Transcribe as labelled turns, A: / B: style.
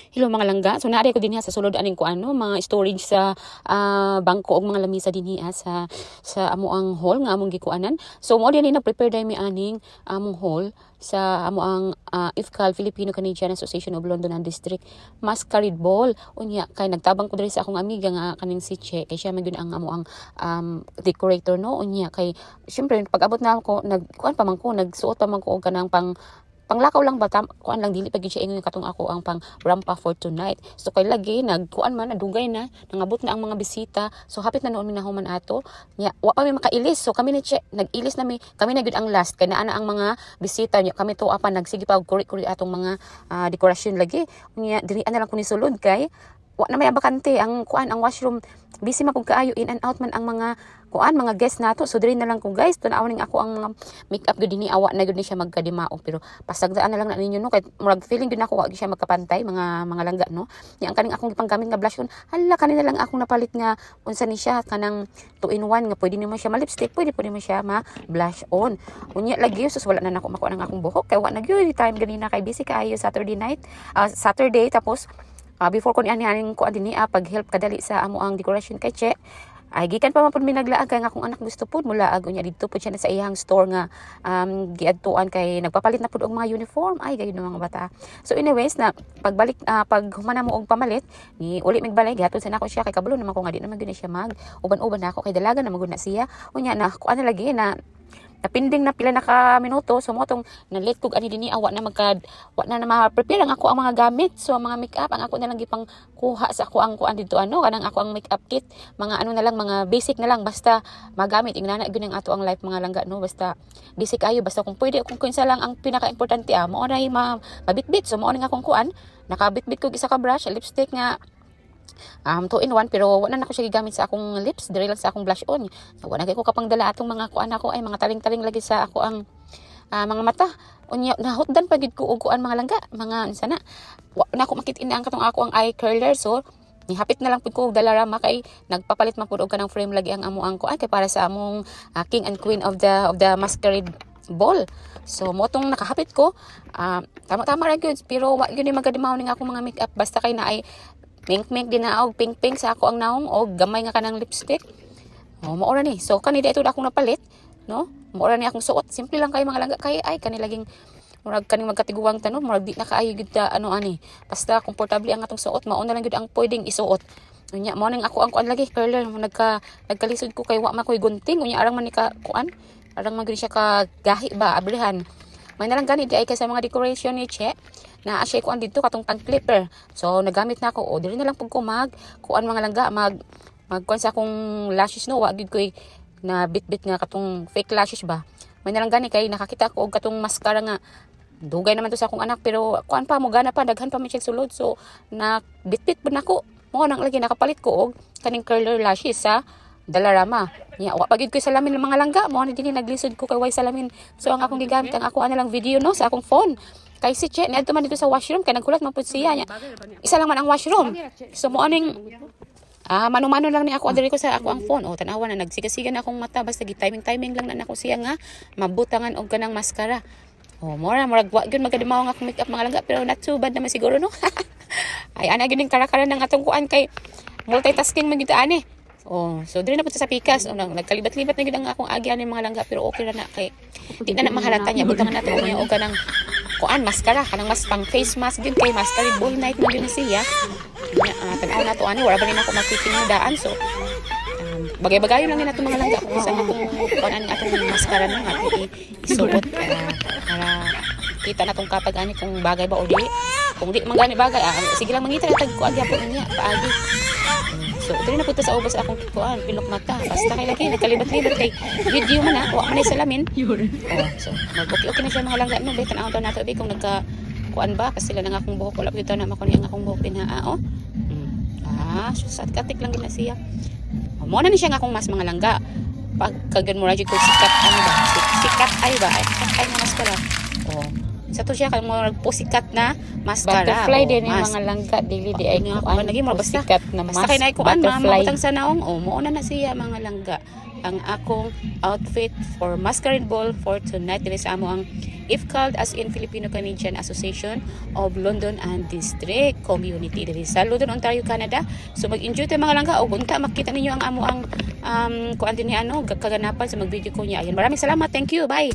A: Hello mga langga. So naari ko dinhi sa sulod aning ko ano mga storage sa bangko og mga lamisa dinhi sa amoang hall nga among gikuanan. So mo dinhi nag-prepare dai mi aning among hall sa amoang IFCAL Filipino Canadian Association of London and District Masquerade Ball. Unya kay nagtabang ko diri sa akong amiga nga kaning si Che kay siya man gyud ang amoang decorator no. Unya kay syempre pag abot na ako nagkuan pa man ko nagsuot pa man ko og kanang panglakaw lang ba kuan lang dili pa gyud siya ingon katong ako ang pang rampa for tonight. So kay lagi nagkuan man nadugay na nangabot na ang mga bisita. So hapit na noon minahuman ato. Nya wa pa mi makailis. So kami ni Che nagilis na mi kami na gyud ang last kay naa na ang mga bisita nya kami to apan nagsige pa og kuri-kuri atong mga dekorasyon lagi. Nya diri ana lang ko ni sulod kay wa na may bakante ang kuan ang washroom busy man kung kaayo in and out man ang mga kuan mga guest nato. So diri na lang ko guys tan-awon ning ako ang mga makeup gud dinhi awa na gud ni siya magkadimao pero pasagdaan na lang na ninyo no kay murag feeling gud nako wa gid siya magkapantay mga langga no. Nya ang kaning akong gipanggamit nga blush on hala kanina lang akong napalit nga unsa ni siya kanang 2 in 1 nga pwede nimo siya ma-lipstick pwede mo siya ma-blush on. Unya lagi sus wala na nako makuha ang akong buhok kay wa na gyud time ganina kay busy kaayo Saturday night Saturday tapos before ko nianing ko dinhi pag-help kadali sa amo ang decoration kay Che ay gikan pa man pud mi naglaag kay nga akong anak gusto pud mulaag unya didto pud siya na sa iyang store nga giadtuan kay nagpapalit na pud og mga uniform ay gayon mga bata. So anyways na pagbalik pag humana mo og pamalit ni uli migbalay gihatod sa nako siya kay kabalo naman ko nga di naman gyud siya mag uban-uban nako kay dalaga na magud na siya unya na kuan na lagi na napinding na pila na ka minuto so mo tong nalit kog ani dinhi wa na ma-prepare ang ako ang mga gamit so ang mga makeup ang ako na lang gipang kuha sa ako ang kuan dito ano kanang ako ang makeup kit mga ano na lang mga basic na lang basta magamit ingana gyud ang ato ang life mga langga no basta basic ayo basta kung pwede kung kinsa lang ang pinaka-importante mo ray mabitbit so mo ni akong kuan nakabitbit kog isa ka brush lipstick nga 2 in 1 pero wala na ako siya gigamit sa akong lips diri lang sa akong blush on so, wala ko kapang dala atong mga kuan ako ay mga taling-taling lagi sa ako ang mga mata unya nahutdan pa gid ko og kuan mga langga mga insana na ako makit-in ang katong ako ang eye curler so nihapit na lang pud ko og dalarama kay nagpapalit man pud og kanang frame lagi ang amo ang kuan kay para sa among king and queen of the masquerade ball. So mo tong nakahapit ko tama-tama ra gyud pero wa gyud ni magadimaw ning akong mga makeup basta kay naay mink din na og pink sa ako ang naong og gamay nga kanang lipstick. Maura ni. So kani dito akong napalit, no? Maura ni akong suot. Simple lang kay mga langga kay ay kani laging murag kaning magkatiguang tanon, murag di na kaayo gid ano ani. Basta komportable ang atong suot, mao na lang gid ang pwedeng isuot. Unya mo ning ako ang kuan lagi curler nagkalisod ko kay wa man koy gunting unya arang man ni ka kuan. Arang man gid siya ka gahi ba abrihan. May nalang gani di ay kay sa mga decoration ni Che. Na asya ko dito katong tang clipper. So nagamit na ako o dili na lang pud ko kuan mga langga magkuan sa akong lashes no wa gid ko na bit nga katong fake lashes ba. May nalang gani kay nakakita ko og katong mascara nga dugay naman to sa akong anak pero kuan pa mo gana pa daghan pa mi check sulod so na bit pud nako. Mo nang lagi nakapalit ko og kaning curler lashes sa Dalarama. Nya wa pagid ko salamin ng mga langga mo ni dinhi naglisod ko kay way salamin. So ang akong gigamit ang ako ana lang video no sa akong phone. Kay si Che niadto man dito sa washroom kay nagkulat man pud siya nya. Isa lang man ang washroom. So mo aning mano-mano lang ni ako diri ko sa ako ang phone. Tanawa na nagsiga-siga na akong mata basta gi-timing lang na ako siya nga mabutangan og kanang mascara. Mura wa gyud magadimaw nga akong makeup mga langga pero not too bad naman siguro no. Ay ana gyud ning karakara ng atong kuan kay multitasking man gyud ani. So diri na pud sa pikas nagkalibat-libat na gyud ang akong agi ani mga langga pero okay ra na kay di na mahalata niya butangan nato niya og kanang kuan mascara kanang mas pang face mask gyud kay mascara ball night na gyud siya. Tan-aw na to ani wala ba ni nako makikinudaan so bagay-bagayon lang ni nato mga langga kung saan atong kuan ani atong mascara na nga isuot para kita natong katag ani kung bagay ba o di. Kung di man gani bagay sige lang mangita tag ko agi apon niya paagi. So diri na pud sa ubos akong kuan pilok mata basta kay lagi nakalibat-libat kay video man wa man salamin. So mag-okay na siya mga langga no bay tan-aw nato bay kung nagka kuan ba kasi lang ang akong buhok wala pud na makuni ang akong buhok din sa katik lang gina siya. Mo na ni siya nga akong mas mga langga pag kagan mo ra jud ko sikat ano ba sikat ay ba ay maskara. Sa to siya kay mo nagposikat na mascara.
B: Butterfly din yung mga langga dili di ay
A: nga naging mo basta
B: sikat na
A: basta kay nay kuan
B: butterfly
A: sa naong mo na siya mga langga. ang akong outfit for masquerade ball for tonight dili sa amo ang IFCALD, as in Filipino-Canadian Association of London and District Community dili sa London, Ontario, Canada. So mag-enjoy tayo mga langga, o unta makita ninyo ang amo ang kuan din ni ano kaganapan sa mag-video ko niya. Ayan, maraming salamat, thank you, bye.